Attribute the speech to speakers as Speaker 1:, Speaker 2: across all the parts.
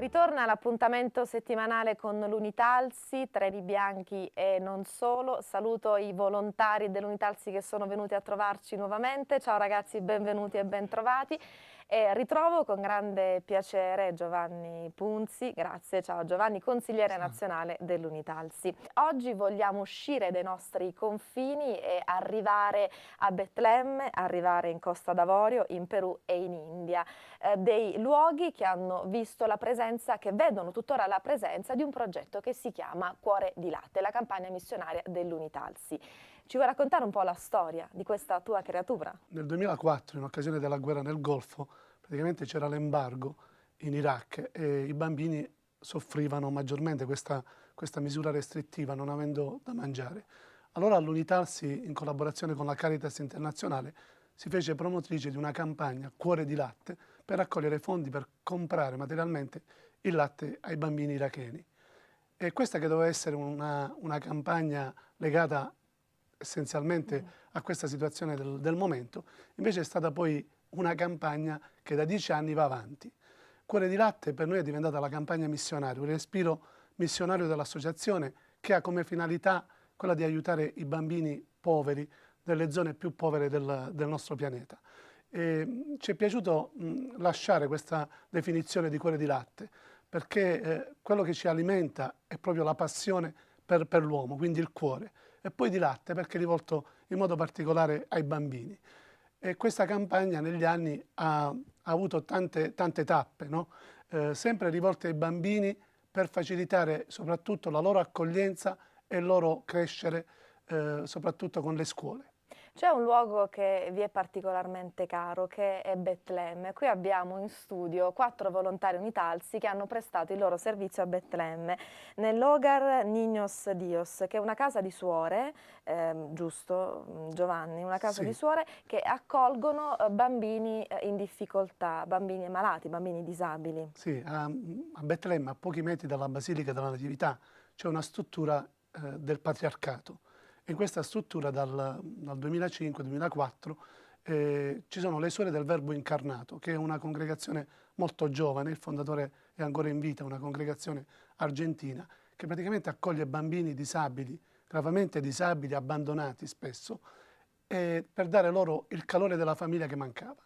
Speaker 1: Ritorna l'appuntamento settimanale con l'Unitalsi, treni bianchi e non solo. Saluto i volontari dell'Unitalsi che sono venuti a trovarci nuovamente. Ciao ragazzi, benvenuti e bentrovati. E ritrovo con grande piacere Giovanni Punzi, grazie, ciao Giovanni, consigliere nazionale dell'Unitalsi. Oggi vogliamo uscire dai nostri confini e arrivare a Betlemme, arrivare in Costa d'Avorio, in Perù e in India, dei luoghi che hanno visto la presenza, che vedono tuttora la presenza di un progetto che si chiama Cuore di Latte, la campagna missionaria dell'Unitalsi. Ci vuoi raccontare un po' la storia di questa tua creatura?
Speaker 2: Nel 2004, in occasione della guerra nel Golfo, praticamente c'era l'embargo in Iraq e i bambini soffrivano maggiormente questa misura restrittiva, non avendo da mangiare. Allora l'Unitalsi, in collaborazione con la Caritas Internazionale, si fece promotrice di una campagna Cuore di Latte per raccogliere fondi per comprare materialmente il latte ai bambini iracheni. E questa che doveva essere una campagna legata essenzialmente a questa situazione del momento, invece è stata poi una campagna che da 10 anni va avanti. Cuore di Latte per noi è diventata la campagna missionaria, un respiro missionario dell'associazione che ha come finalità quella di aiutare i bambini poveri delle zone più povere del nostro pianeta. Ci è piaciuto lasciare questa definizione di Cuore di Latte perché quello che ci alimenta è proprio la passione per l'uomo, quindi il cuore, e poi di latte perché è rivolto in modo particolare ai bambini. E questa campagna negli anni ha avuto tante tappe, no? Sempre rivolte ai bambini per facilitare soprattutto la loro accoglienza e il loro crescere, soprattutto con le scuole.
Speaker 1: C'è un luogo che vi è particolarmente caro, che è Betlemme. Qui abbiamo in studio 4 volontari Unitalsi che hanno prestato il loro servizio a Betlemme, nell'Hogar Niños Dios, che è una casa di suore, giusto Giovanni? Una casa di suore che accolgono bambini in difficoltà, bambini malati, bambini disabili.
Speaker 2: Sì, a Betlemme, a pochi metri dalla Basilica della Natività, c'è una struttura del patriarcato. In questa struttura dal 2005-2004 ci sono le Suore del Verbo Incarnato, che è una congregazione molto giovane, il fondatore è ancora in vita, una congregazione argentina, che praticamente accoglie bambini disabili, gravemente disabili, abbandonati spesso, per dare loro il calore della famiglia che mancava.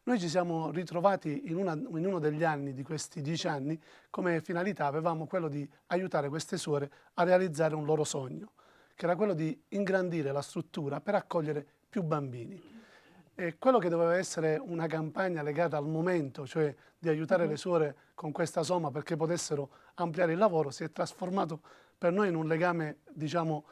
Speaker 2: Noi ci siamo ritrovati in uno degli anni, di questi 10 anni, come finalità avevamo quello di aiutare queste suore a realizzare un loro sogno, che era quello di ingrandire la struttura per accogliere più bambini. E quello che doveva essere una campagna legata al momento, cioè di aiutare le suore con questa somma perché potessero ampliare il lavoro, si è trasformato per noi in un legame, diciamo,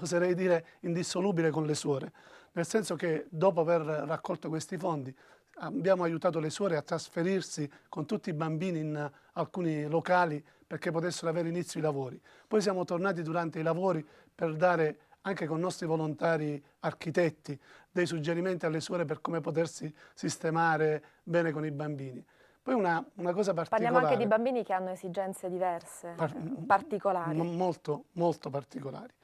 Speaker 2: oserei dire indissolubile con le suore, nel senso che dopo aver raccolto questi fondi abbiamo aiutato le suore a trasferirsi con tutti i bambini in alcuni locali perché potessero avere inizio i lavori. Poi siamo tornati durante i lavori per dare anche con i nostri volontari architetti dei suggerimenti alle suore per come potersi sistemare bene con i bambini. Poi una cosa particolare.
Speaker 1: Parliamo anche di bambini che hanno esigenze diverse, particolari.
Speaker 2: Molto particolari.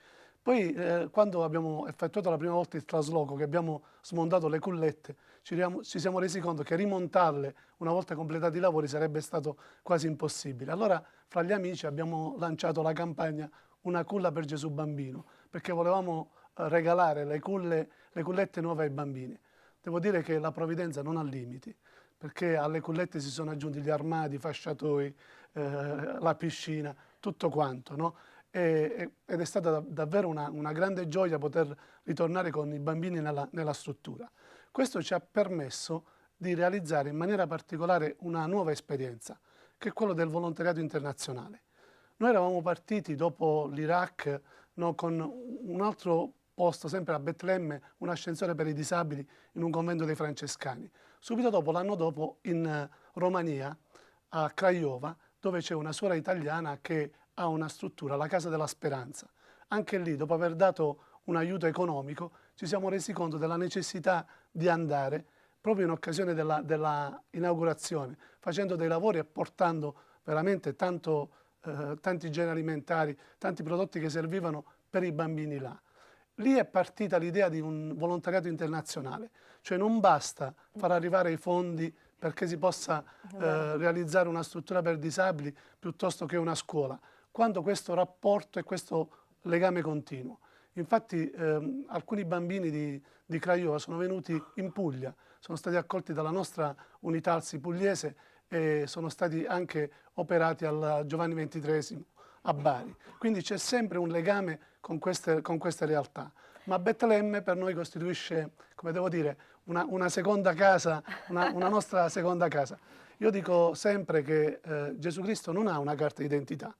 Speaker 2: Poi quando abbiamo effettuato la prima volta il trasloco, che abbiamo smontato le cullette, ci siamo resi conto che rimontarle una volta completati i lavori sarebbe stato quasi impossibile. Allora fra gli amici abbiamo lanciato la campagna Una culla per Gesù Bambino, perché volevamo regalare le cullette nuove ai bambini. Devo dire che la provvidenza non ha limiti, perché alle cullette si sono aggiunti gli armadi, i fasciatoi, la piscina, tutto quanto, no? Ed è stata davvero una grande gioia poter ritornare con i bambini nella struttura. Questo ci ha permesso di realizzare in maniera particolare una nuova esperienza, che è quello del volontariato internazionale. Noi eravamo partiti dopo l'Iraq, no, con un altro posto, sempre a Betlemme, un ascensore per i disabili in un convento dei francescani. Subito dopo, l'anno dopo, in Romania, a Craiova, dove c'è una suora italiana che ha una struttura, la Casa della Speranza. Anche lì, dopo aver dato un aiuto economico, ci siamo resi conto della necessità di andare proprio in occasione della inaugurazione, facendo dei lavori e portando veramente tanti generi alimentari, tanti prodotti che servivano per i bambini là. Lì è partita l'idea di un volontariato internazionale, cioè non basta far arrivare i fondi perché si possa realizzare una struttura per disabili piuttosto che una scuola, quando questo rapporto e questo legame continuo. Infatti alcuni bambini di Craiova sono venuti in Puglia, sono stati accolti dalla nostra unità ALSI pugliese e sono stati anche operati al Giovanni XXIII a Bari. Quindi c'è sempre un legame con queste realtà. Ma Betlemme per noi costituisce, come devo dire, una seconda casa, una nostra seconda casa. Io dico sempre che Gesù Cristo non ha una carta d'identità.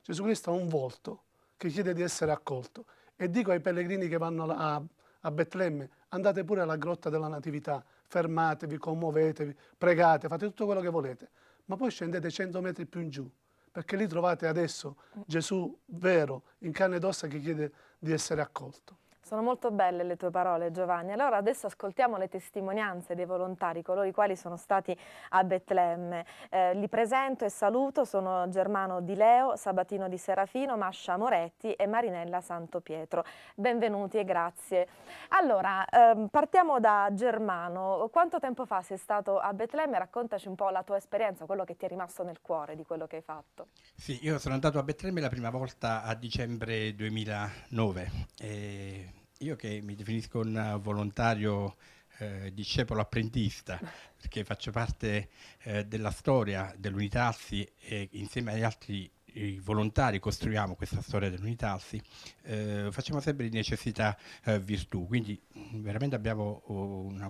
Speaker 2: Gesù Cristo ha un volto che chiede di essere accolto. E dico ai pellegrini che vanno a Betlemme, andate pure alla grotta della Natività, fermatevi, commuovetevi, pregate, fate tutto quello che volete, ma poi scendete 100 metri più in giù, perché lì trovate adesso Gesù vero, in carne ed ossa, che chiede di essere accolto.
Speaker 1: Sono molto belle le tue parole, Giovanni. Allora adesso ascoltiamo le testimonianze dei volontari, coloro i quali sono stati a Betlemme. Li presento e saluto, sono Germano Di Leo, Sabatino Di Serafino, Mascia Moretti e Marinella Santo Pietro. Benvenuti e grazie. Allora, partiamo da Germano. Quanto tempo fa sei stato a Betlemme? Raccontaci un po' la tua esperienza, quello che ti è rimasto nel cuore di quello che hai fatto.
Speaker 3: Sì, io sono andato a Betlemme la prima volta a dicembre 2009. Io che mi definisco un volontario discepolo apprendista, perché faccio parte della storia dell'Unità ALSI e insieme agli altri volontari costruiamo questa storia dell'Unità ALSI, facciamo sempre di necessità virtù, quindi veramente abbiamo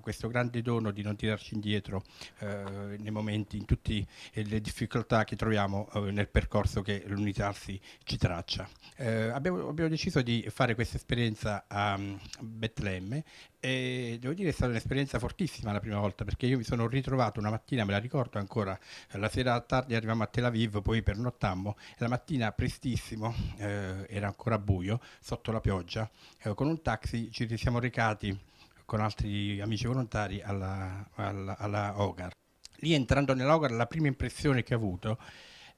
Speaker 3: questo grande dono di non tirarci indietro nei momenti, in tutte le difficoltà che troviamo nel percorso che l'Unità ALSI ci traccia. Abbiamo deciso di fare questa esperienza a Betlemme e devo dire è stata un'esperienza fortissima la prima volta, perché io mi sono ritrovato una mattina, me la ricordo ancora, la sera tardi arrivavamo a Tel Aviv, poi pernottammo e la mattina prestissimo, era ancora buio, sotto la pioggia, con un taxi ci siamo recati con altri amici volontari alla Hogar. Lì entrando nell'Hogar la prima impressione che ho avuto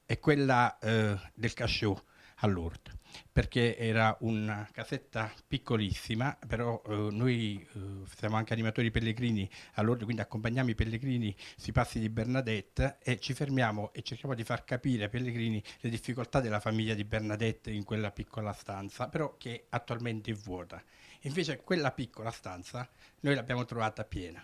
Speaker 3: è quella del Cachot a Lourdes, perché era una casetta piccolissima, però noi siamo anche animatori pellegrini a Lourdes, quindi accompagniamo i pellegrini sui passi di Bernadette e ci fermiamo e cerchiamo di far capire ai pellegrini le difficoltà della famiglia di Bernadette in quella piccola stanza, però che attualmente è vuota. Invece quella piccola stanza noi l'abbiamo trovata piena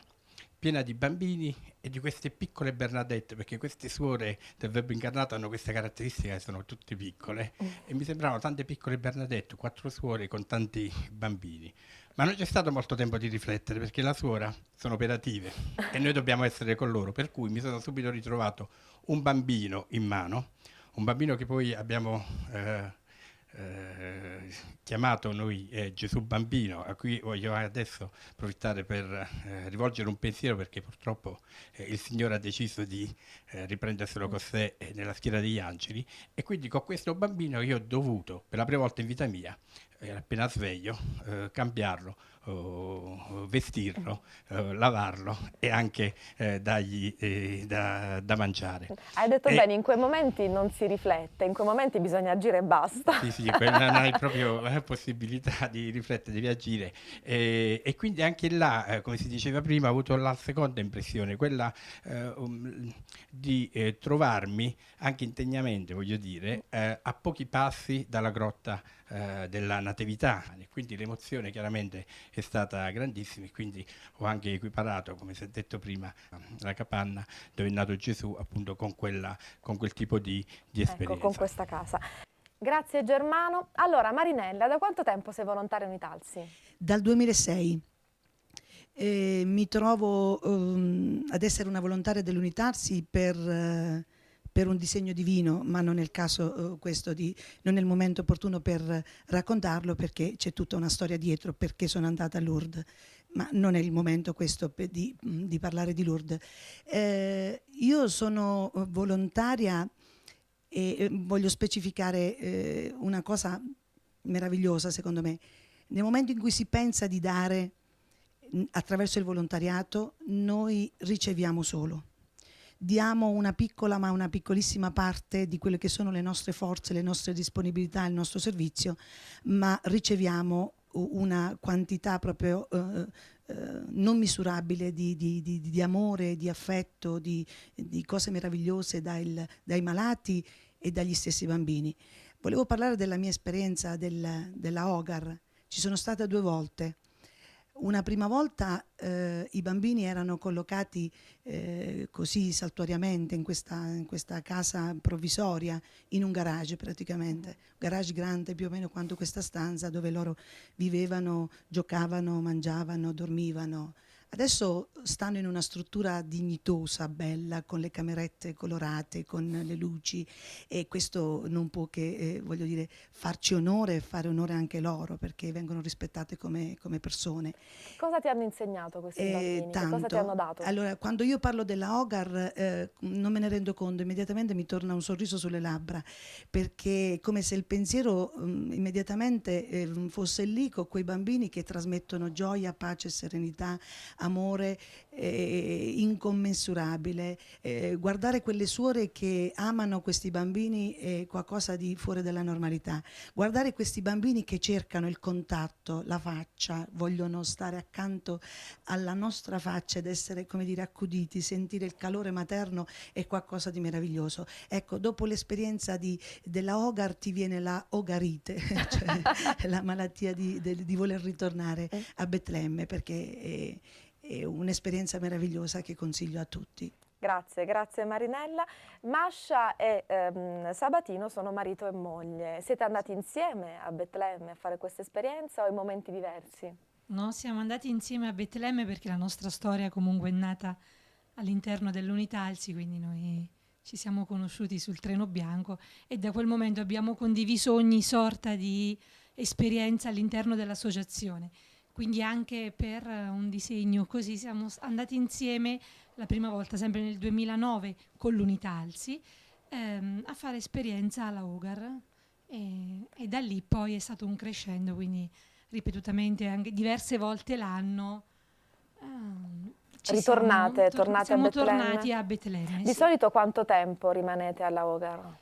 Speaker 3: di bambini e di queste piccole Bernadette, perché queste suore del Verbo incarnato hanno questa caratteristica che sono tutte piccole e mi sembravano tante piccole Bernadette, 4 suore con tanti bambini. Ma non c'è stato molto tempo di riflettere, perché la suora sono operative e noi dobbiamo essere con loro, per cui mi sono subito ritrovato un bambino in mano, un bambino che poi abbiamo chiamato noi Gesù Bambino, a cui voglio adesso approfittare per rivolgere un pensiero, perché purtroppo il Signore ha deciso di riprenderselo con sé nella schiera degli angeli, e quindi con questo bambino io ho dovuto per la prima volta in vita mia, appena sveglio, cambiarlo, vestirlo, lavarlo e anche dargli da mangiare.
Speaker 1: Hai detto bene, in quei momenti non si riflette, in quei momenti bisogna agire e basta.
Speaker 3: Sì, non hai proprio possibilità di riflettere, devi agire. E quindi anche là, come si diceva prima, ho avuto la seconda impressione, quella di trovarmi, anche indegnamente voglio dire, a pochi passi dalla grotta della Natività, e quindi l'emozione chiaramente è stata grandissima, e quindi ho anche equiparato, come si è detto prima, la capanna dove è nato Gesù, appunto con quel tipo di esperienza.
Speaker 1: Ecco, con questa casa. Grazie Germano. Allora Marinella, da quanto tempo sei volontaria Unità ALSI?
Speaker 4: Dal 2006. Mi trovo ad essere una volontaria dell'Unità ALSI per un disegno divino, ma non è il caso non è il momento opportuno per raccontarlo, perché c'è tutta una storia dietro perché sono andata a Lourdes, ma non è il momento questo di parlare di Lourdes. Io sono volontaria e voglio specificare una cosa meravigliosa secondo me. Nel momento in cui si pensa di dare attraverso il volontariato, noi riceviamo solo. Diamo una piccola ma una piccolissima parte di quelle che sono le nostre forze, le nostre disponibilità, il nostro servizio, ma riceviamo una quantità proprio non misurabile di amore, di affetto, di cose meravigliose dai malati e dagli stessi bambini. Volevo parlare della mia esperienza della Hogar. Ci sono stata 2 volte. Una prima volta i bambini erano collocati così saltuariamente in questa casa provvisoria, in un garage praticamente, un garage grande più o meno quanto questa stanza, dove loro vivevano, giocavano, mangiavano, dormivano. Adesso stanno in una struttura dignitosa, bella, con le camerette colorate, con le luci, e questo non può che, voglio dire, farci onore e fare onore anche loro, perché vengono rispettate come persone.
Speaker 1: Cosa ti hanno insegnato questi bambini? Che cosa ti hanno dato?
Speaker 4: Allora, quando io parlo della Hogar non me ne rendo conto, immediatamente mi torna un sorriso sulle labbra, perché è come se il pensiero immediatamente fosse lì con quei bambini che trasmettono gioia, pace, serenità, amore incommensurabile. Guardare quelle suore che amano questi bambini è qualcosa di fuori dalla normalità. Guardare questi bambini che cercano il contatto, la faccia, vogliono stare accanto alla nostra faccia ed essere, come dire, accuditi, sentire il calore materno è qualcosa di meraviglioso. Ecco, dopo l'esperienza della Hogar ti viene la Hogarite, cioè la malattia di voler ritornare a Betlemme, perché è un'esperienza meravigliosa che consiglio a tutti.
Speaker 1: Grazie, grazie Marinella. Mascia e Sabatino sono marito e moglie. Siete andati insieme a Betlemme a fare questa esperienza o in momenti diversi?
Speaker 5: No, siamo andati insieme a Betlemme perché la nostra storia comunque è nata all'interno dell'Unitalsi, quindi noi ci siamo conosciuti sul treno bianco e da quel momento abbiamo condiviso ogni sorta di esperienza all'interno dell'associazione. Quindi anche per un disegno così siamo andati insieme la prima volta, sempre nel 2009, con l'Unitalsi, a fare esperienza alla Hogar e da lì poi è stato un crescendo, quindi ripetutamente, anche diverse volte l'anno.
Speaker 1: Tornate
Speaker 5: siamo
Speaker 1: a Betlemme?
Speaker 5: tornati a Betlemme.
Speaker 1: Di solito quanto tempo rimanete alla Hogar?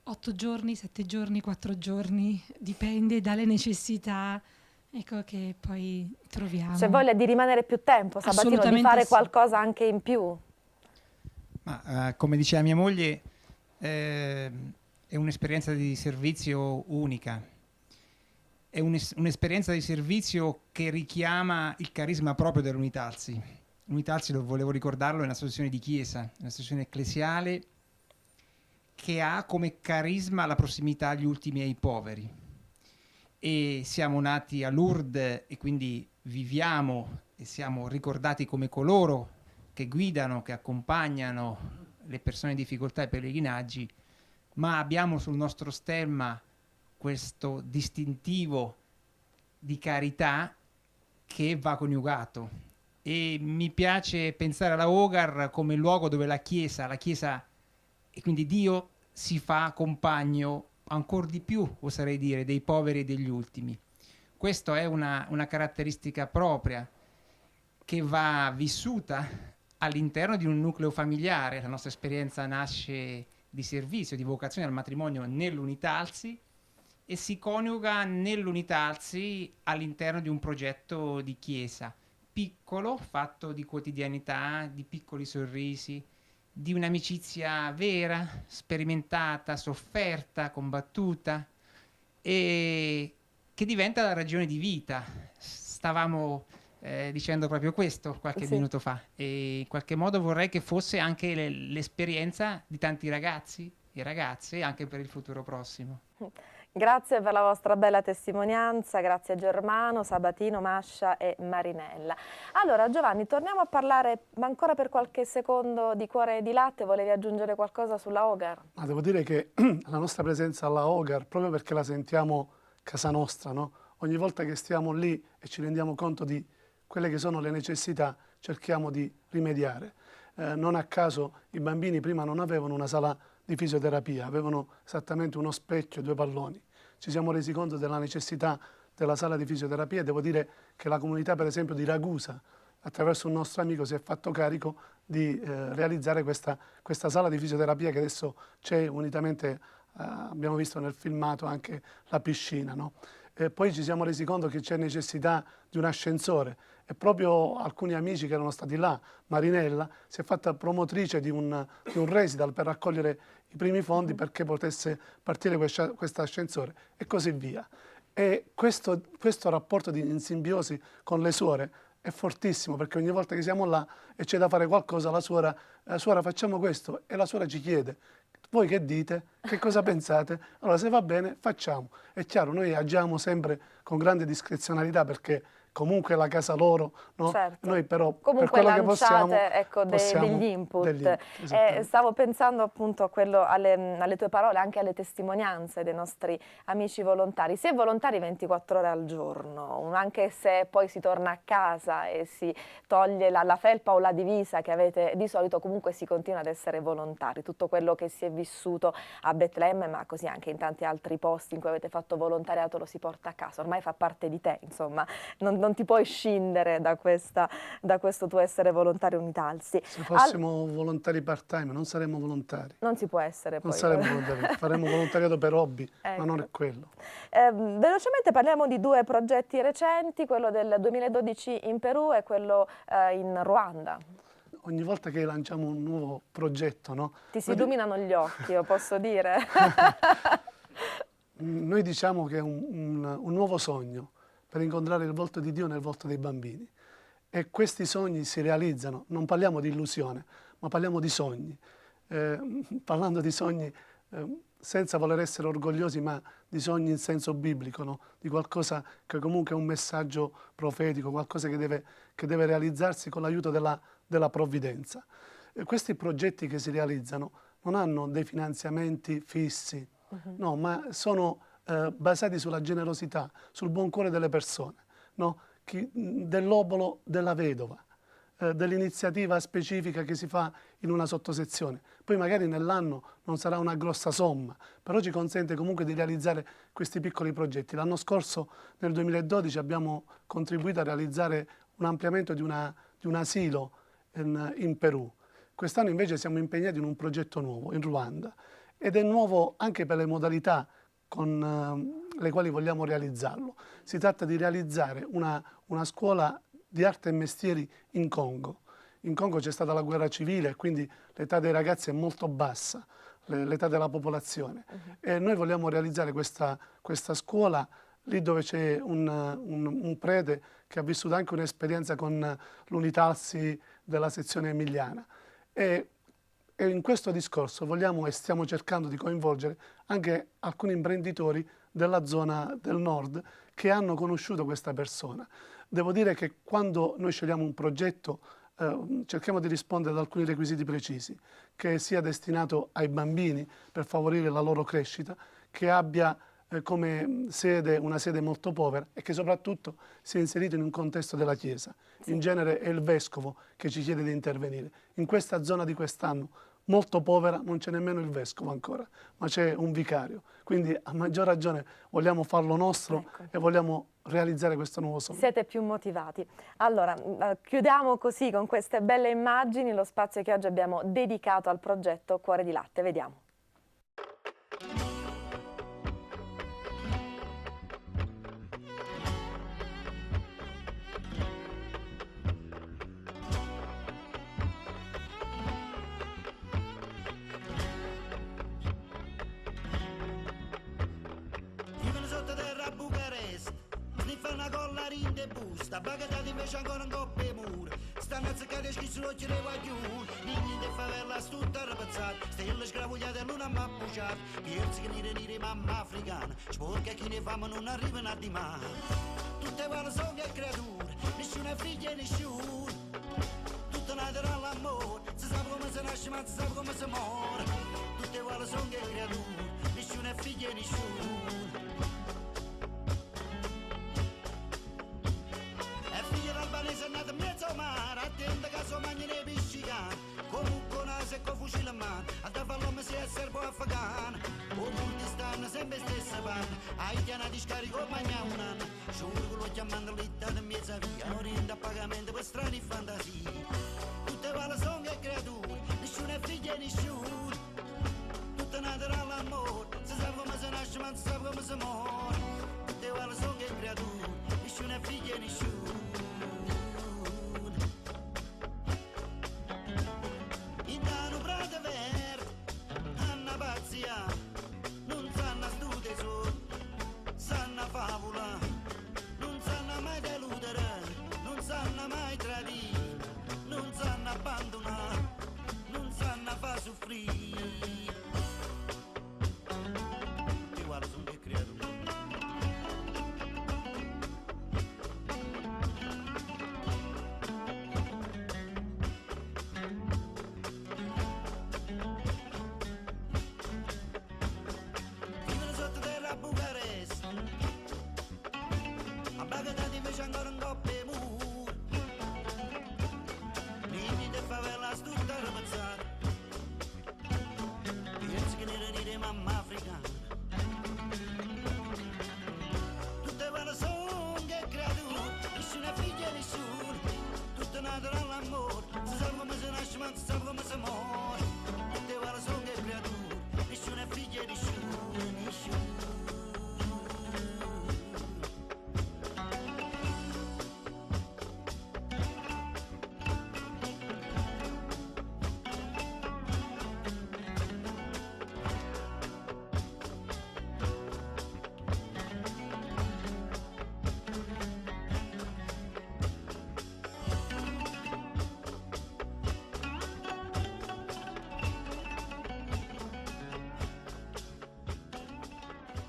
Speaker 5: 8 giorni, 7 giorni, 4 giorni, dipende dalle necessità. Ecco che poi troviamo.
Speaker 1: C'è voglia di rimanere più tempo, Sabatino, di fare qualcosa anche in più?
Speaker 6: Ma, come diceva mia moglie, è un'esperienza di servizio unica. È un'esperienza di servizio che richiama il carisma proprio dell'Unitalsi. L'Unitalsi, volevo ricordarlo, è un'associazione di chiesa, un'associazione ecclesiale che ha come carisma la prossimità agli ultimi e ai poveri. E siamo nati a Lourdes e quindi viviamo e siamo ricordati come coloro che guidano, che accompagnano le persone in difficoltà e pellegrinaggi, ma abbiamo sul nostro stemma questo distintivo di carità che va coniugato. E mi piace pensare alla Hogar come luogo dove la Chiesa e quindi Dio si fa compagno ancora di più, oserei dire, dei poveri e degli ultimi. Questa è una caratteristica propria che va vissuta all'interno di un nucleo familiare. La nostra esperienza nasce di servizio, di vocazione al matrimonio nell'Unitalsi e si coniuga nell'Unitalsi all'interno di un progetto di chiesa piccolo, fatto di quotidianità, di piccoli sorrisi, di un'amicizia vera, sperimentata, sofferta, combattuta e che diventa la ragione di vita. Stavamo dicendo proprio questo qualche minuto fa e in qualche modo vorrei che fosse anche l'esperienza di tanti ragazzi e ragazze anche per il futuro prossimo.
Speaker 1: Grazie per la vostra bella testimonianza, grazie a Germano, Sabatino, Mascia e Marinella. Allora Giovanni, torniamo a parlare ancora per qualche secondo di Cuore di Latte. Volevi aggiungere qualcosa sulla Hogar?
Speaker 2: Ma devo dire che la nostra presenza alla Hogar, proprio perché la sentiamo casa nostra, no? Ogni volta che stiamo lì e ci rendiamo conto di quelle che sono le necessità, cerchiamo di rimediare. Non a caso i bambini prima non avevano una sala di fisioterapia, avevano esattamente uno specchio e 2 palloni. Ci siamo resi conto della necessità della sala di fisioterapia e devo dire che la comunità, per esempio, di Ragusa, attraverso un nostro amico, si è fatto carico di realizzare questa sala di fisioterapia che adesso c'è unitamente, abbiamo visto nel filmato anche la piscina, no? Poi ci siamo resi conto che c'è necessità di un ascensore e proprio alcuni amici che erano stati là, Marinella, si è fatta promotrice di un residenzial per raccogliere i primi fondi perché potesse partire questo ascensore e così via. E questo rapporto in simbiosi con le suore è fortissimo, perché ogni volta che siamo là e c'è da fare qualcosa, la suora facciamo questo, e la suora ci chiede: voi che dite? Che cosa pensate? Allora, se va bene, facciamo. È chiaro, noi agiamo sempre con grande discrezionalità, perché comunque è la casa loro, no?
Speaker 1: Certo.
Speaker 2: Noi però
Speaker 1: Comunque
Speaker 2: per quello che possiamo,
Speaker 1: ecco, degli input. Stavo pensando appunto a alle tue parole, anche alle testimonianze dei nostri amici volontari. Si è volontari 24 ore al giorno, anche se poi si torna a casa e si toglie la felpa o la divisa che avete di solito, comunque si continua ad essere volontari. Tutto quello che si è vissuto a Betlemme, ma così anche in tanti altri posti in cui avete fatto volontariato, lo si porta a casa, ormai fa parte di te, insomma, non ti puoi scindere da questo tuo essere volontario Unitalsi.
Speaker 2: Se fossimo volontari part-time non saremmo volontari.
Speaker 1: Non si può essere poi.
Speaker 2: Non saremmo volontari, faremmo volontariato per hobby,
Speaker 1: ecco.
Speaker 2: ma non è quello.
Speaker 1: Velocemente parliamo di due progetti recenti, quello del 2012 in Perù e quello in Ruanda.
Speaker 2: Ogni volta che lanciamo un nuovo progetto, no?
Speaker 1: Ti si illuminano gli occhi, io posso dire.
Speaker 2: Noi diciamo che è un nuovo sogno per incontrare il volto di Dio nel volto dei bambini. E questi sogni si realizzano, non parliamo di illusione, ma parliamo di sogni. Parlando di sogni, senza voler essere orgogliosi, ma di sogni in senso biblico, no? Di qualcosa che comunque è un messaggio profetico, qualcosa che deve realizzarsi con l'aiuto della provvidenza. Questi progetti che si realizzano non hanno dei finanziamenti fissi, no, ma sono basati sulla generosità, sul buon cuore delle persone, no? Dell'obolo della vedova, dell'iniziativa specifica che si fa in una sottosezione. Poi magari nell'anno non sarà una grossa somma, però ci consente comunque di realizzare questi piccoli progetti. L'anno scorso, nel 2012, abbiamo contribuito a realizzare un ampliamento di un asilo in Perù. Quest'anno invece siamo impegnati in un progetto nuovo, in Ruanda, ed è nuovo anche per le modalità con le quali vogliamo realizzarlo. Si tratta di realizzare una scuola di arte e mestieri in Congo. In Congo c'è stata la guerra civile e quindi l'età dei ragazzi è molto bassa, l'età della popolazione. E noi vogliamo realizzare questa scuola lì dove c'è un prete che ha vissuto anche un'esperienza con l'Unitalsi della sezione emiliana. E in questo discorso vogliamo e stiamo cercando di coinvolgere anche alcuni imprenditori della zona del nord che hanno conosciuto questa persona. Devo dire che quando noi scegliamo un progetto cerchiamo di rispondere ad alcuni requisiti precisi, che sia destinato ai bambini per favorire la loro crescita, che abbia come sede una sede molto povera e che soprattutto sia inserito in un contesto della Chiesa. Sì. In genere è il Vescovo che ci chiede di intervenire. In questa zona di quest'anno molto povera non c'è nemmeno il Vescovo ancora, ma c'è un vicario. Quindi a maggior ragione vogliamo farlo nostro, ecco, e vogliamo realizzare questo nuovo sogno.
Speaker 1: Siete più motivati. Allora, chiudiamo così con queste belle immagini lo spazio che oggi abbiamo dedicato al progetto Cuore di Latte. Vediamo.
Speaker 7: Una collarin de busta, bagatati invece ancora un coppia e mura. Stanno azzeccati e schizzi l'occhio dei guaglioni. Nini de favela tutta rapazzata, stelle scravogliate l'una a mappuciata. Pierzi che nire mamma africana, sporca chi ne fama non arrivano a di mano. Tutte uguali sono che creature, nessuna figlia e nessuno. Tutte nate dall'amore, si sa come si nasce ma si sa come si muore. Tutte uguali sono che creature, nessuna figlia e nessuno. È nata in mezzo al mare, attenta che sua magna ne piscicana. Comunque naso e con fucile in mano, a da fall'uomo si è serbo afghano. O molti stanno sempre stessa panna, ai piana di scarico magna un anno. Giuro che lo chiamando l'italiano in mezzo a via, non rende a pagamento per strane fantasie. Tutte vale sono che creature, nessuno è figlio e nessuno. Tutte nate dall'amore, si sa come si nasce ma si sa come si muore. Tutte vale sono che creature, nessuno è figlio e nessuno.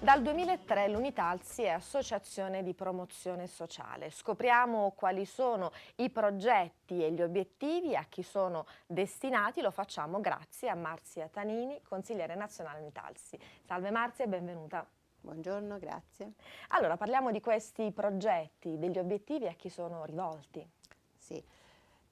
Speaker 1: Dal 2003 l'Unitalsi è associazione di promozione sociale. Scopriamo quali sono i progetti e gli obiettivi, a chi sono destinati. Lo facciamo grazie a Marzia Tanini, consigliere nazionale Unitalsi. Salve Marzia e benvenuta.
Speaker 8: Buongiorno, grazie.
Speaker 1: Allora, parliamo di questi progetti, degli obiettivi, a chi sono rivolti.
Speaker 8: Sì.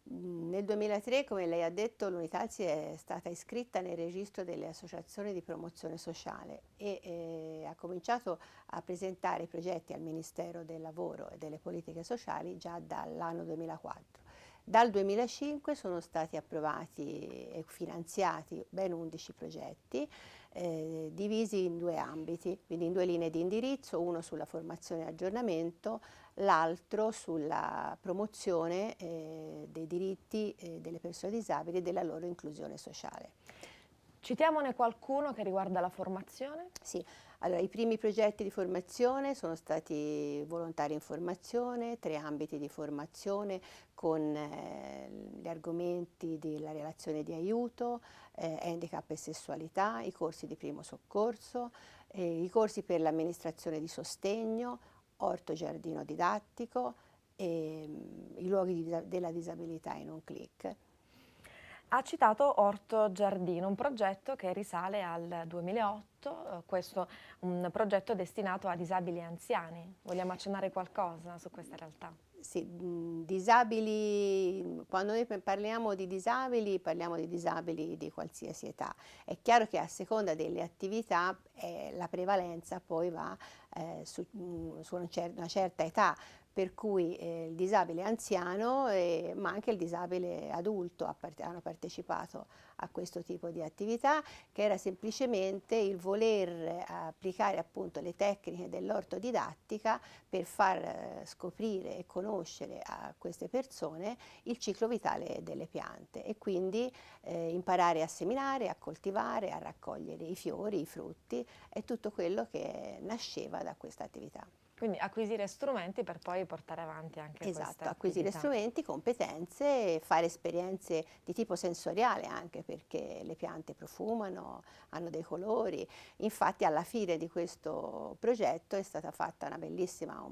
Speaker 8: Nel 2003, come lei ha detto, l'Unitalsi è stata iscritta nel registro delle associazioni di promozione sociale e ha cominciato a presentare i progetti al Ministero del Lavoro e delle Politiche Sociali già dall'anno 2004. Dal 2005 sono stati approvati e finanziati ben 11 progetti divisi in 2 ambiti, quindi in 2 linee di indirizzo, uno sulla formazione e aggiornamento, l'altro sulla promozione dei diritti delle persone disabili e della loro inclusione sociale.
Speaker 1: Citiamone qualcuno che riguarda la formazione?
Speaker 8: Sì, allora i primi progetti di formazione sono stati volontari in formazione, 3 ambiti di formazione con gli argomenti della relazione di aiuto, handicap e sessualità, i corsi di primo soccorso, i corsi per l'amministrazione di sostegno, orto giardino didattico e i luoghi della disabilità in un click.
Speaker 1: Ha citato Orto Giardino, un progetto che risale al 2008, questo un progetto destinato a disabili e anziani. Vogliamo accennare qualcosa su questa realtà?
Speaker 8: Sì, disabili, quando noi parliamo di disabili di qualsiasi età. È chiaro che a seconda delle attività la prevalenza poi va su una certa età, per cui il disabile anziano ma anche il disabile adulto hanno partecipato a questo tipo di attività, che era semplicemente il voler applicare appunto le tecniche dell'ortodidattica per far scoprire e conoscere a queste persone il ciclo vitale delle piante e quindi imparare a seminare, a coltivare, a raccogliere i fiori, i frutti e tutto quello che nasceva da questa attività.
Speaker 1: Quindi acquisire strumenti per poi portare avanti anche questa
Speaker 8: Esatto, acquisire
Speaker 1: attività.
Speaker 8: strumenti, competenze, fare esperienze di tipo sensoriale anche perché le piante profumano, hanno dei colori. Infatti alla fine di questo progetto è stata fatta un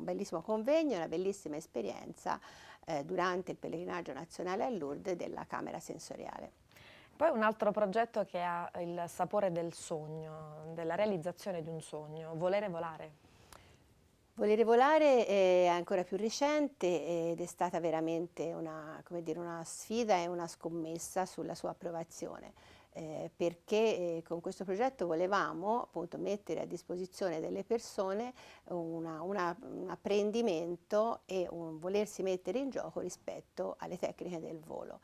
Speaker 8: bellissimo convegno, una bellissima esperienza durante il pellegrinaggio nazionale a Lourdes della Camera Sensoriale.
Speaker 1: Poi un altro progetto che ha il sapore del sogno, della realizzazione di un sogno, Volere Volare.
Speaker 8: Volere Volare è ancora più recente ed è stata veramente una sfida e una scommessa sulla sua approvazione, perché con questo progetto volevamo appunto mettere a disposizione delle persone un apprendimento e un volersi mettere in gioco rispetto alle tecniche del volo.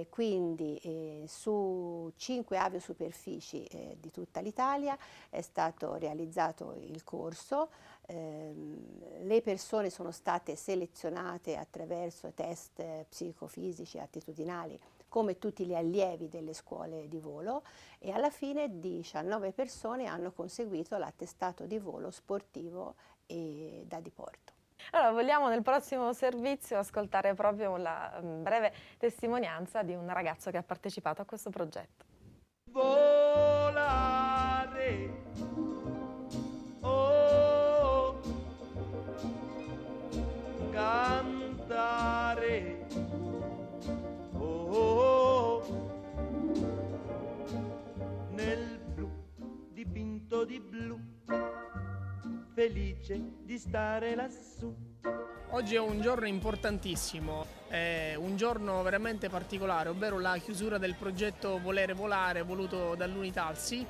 Speaker 8: Quindi su 5 aviosuperfici di tutta l'Italia è stato realizzato il corso, le persone sono state selezionate attraverso test psicofisici e attitudinali come tutti gli allievi delle scuole di volo e alla fine 19 persone hanno conseguito l'attestato di volo sportivo e da diporto.
Speaker 1: Allora, vogliamo nel prossimo servizio ascoltare proprio la breve testimonianza di un ragazzo che ha partecipato a questo progetto.
Speaker 7: Volare, oh, cantare, oh, nel blu dipinto di blu, felice di stare lassù.
Speaker 9: Oggi è un giorno importantissimo, è un giorno veramente particolare, ovvero la chiusura del progetto Volere Volare voluto dall'Unitalsi.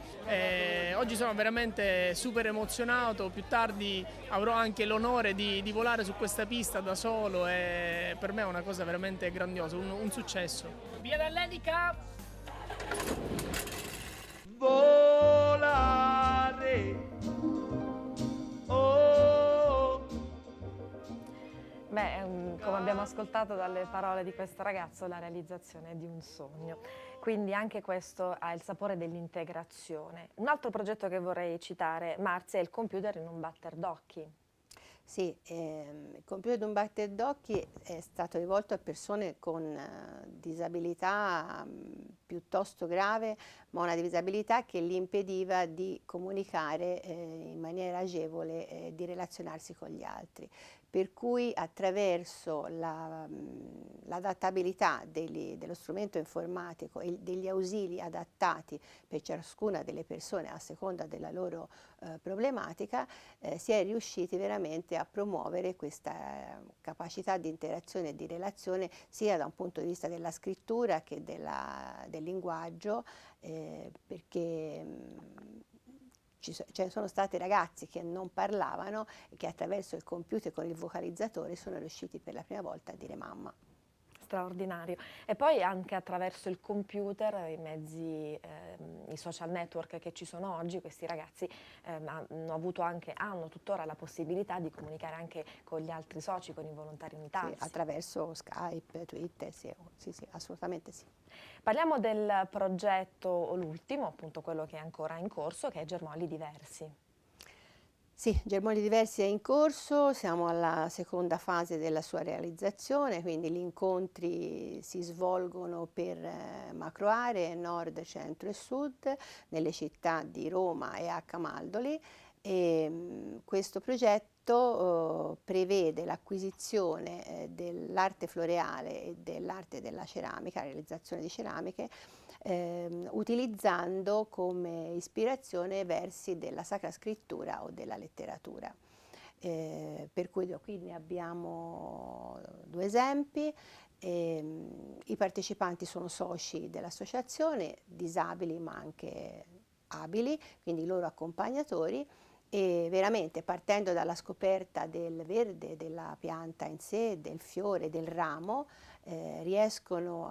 Speaker 9: Oggi sono veramente super emozionato, più tardi avrò anche l'onore di volare su questa pista da solo e per me è una cosa veramente grandiosa, un successo. Via dall'handicap!
Speaker 7: Volare,
Speaker 1: come abbiamo ascoltato dalle parole di questo ragazzo, la realizzazione di un sogno. Quindi anche questo ha il sapore dell'integrazione. Un altro progetto che vorrei citare, Marzia, è il computer in un batter d'occhi.
Speaker 8: Sì, il computer in un batter d'occhi è stato rivolto a persone con disabilità piuttosto grave, ma una disabilità che gli impediva di comunicare in maniera agevole, di relazionarsi con gli altri. Per cui attraverso l'adattabilità dello strumento informatico e degli ausili adattati per ciascuna delle persone a seconda della loro problematica, si è riusciti veramente a promuovere questa capacità di interazione e di relazione sia da un punto di vista della scrittura che del linguaggio, perché sono stati ragazzi che non parlavano e che attraverso il computer con il vocalizzatore sono riusciti per la prima volta a dire mamma.
Speaker 1: Straordinario. E poi anche attraverso il computer, i mezzi, i social network che ci sono oggi, questi ragazzi hanno tuttora la possibilità di comunicare anche con gli altri soci, con i volontari unitalsi.
Speaker 8: Sì, attraverso Skype, Twitter, sì, assolutamente sì.
Speaker 1: Parliamo del progetto, l'ultimo, appunto quello che è ancora in corso, che è Germogli Diversi.
Speaker 8: Sì, Germogli Diversi è in corso, siamo alla seconda fase della sua realizzazione, quindi gli incontri si svolgono per macro aree, nord, centro e sud, nelle città di Roma e a Camaldoli. E questo progetto prevede l'acquisizione dell'arte floreale e dell'arte della ceramica, la realizzazione di ceramiche, utilizzando come ispirazione versi della Sacra Scrittura o della letteratura. Per cui qui ne abbiamo 2 esempi. I partecipanti sono soci dell'associazione, disabili ma anche abili, quindi i loro accompagnatori, e veramente partendo dalla scoperta del verde, della pianta in sé, del fiore, del ramo, riescono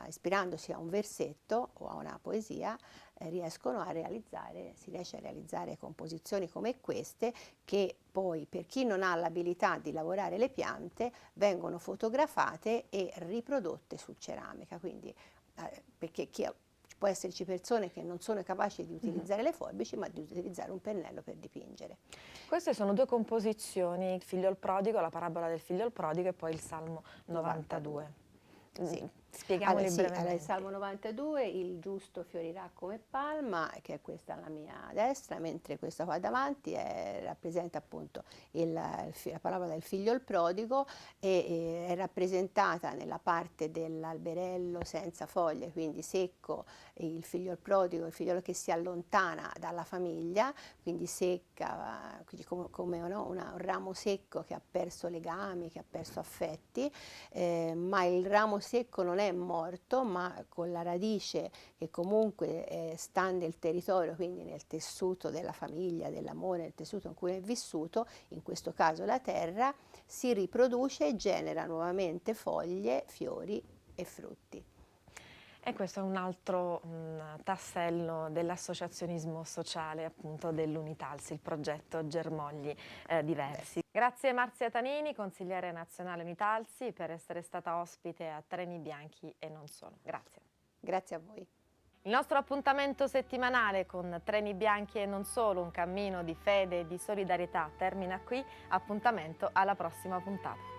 Speaker 8: ispirandosi a un versetto o a una poesia, si riesce a realizzare composizioni come queste che poi per chi non ha l'abilità di lavorare le piante vengono fotografate e riprodotte su ceramica, quindi perché può esserci persone che non sono capaci di utilizzare le forbici, ma di utilizzare un pennello per dipingere.
Speaker 1: Queste sono 2 composizioni, il figlio il prodigo, la parabola del figlio il prodigo e poi il Salmo 92.
Speaker 8: Sì.
Speaker 1: Spieghiamoli brevemente.
Speaker 8: Allora, il Salmo 92, il giusto fiorirà come palma, che è questa alla mia destra, mentre questa qua davanti rappresenta appunto la parola del figlio il prodigo e è rappresentata nella parte dell'alberello senza foglie, quindi secco, il figlio il prodigo, il figliolo che si allontana dalla famiglia, quindi secca, quindi come un ramo secco che ha perso legami, che ha perso affetti, ma il ramo secco non è morto, ma con la radice che comunque sta nel territorio, quindi nel tessuto della famiglia, dell'amore, nel tessuto in cui è vissuto, in questo caso la terra, si riproduce e genera nuovamente foglie, fiori e frutti.
Speaker 1: E questo è un altro tassello dell'associazionismo sociale appunto dell'Unitalsi, il progetto Germogli Diversi. Grazie Marzia Tanini, consigliere nazionale Unitalsi, per essere stata ospite a Treni Bianchi e non solo. Grazie.
Speaker 8: Grazie a voi.
Speaker 1: Il nostro appuntamento settimanale con Treni Bianchi e non solo, un cammino di fede e di solidarietà, termina qui. Appuntamento alla prossima puntata.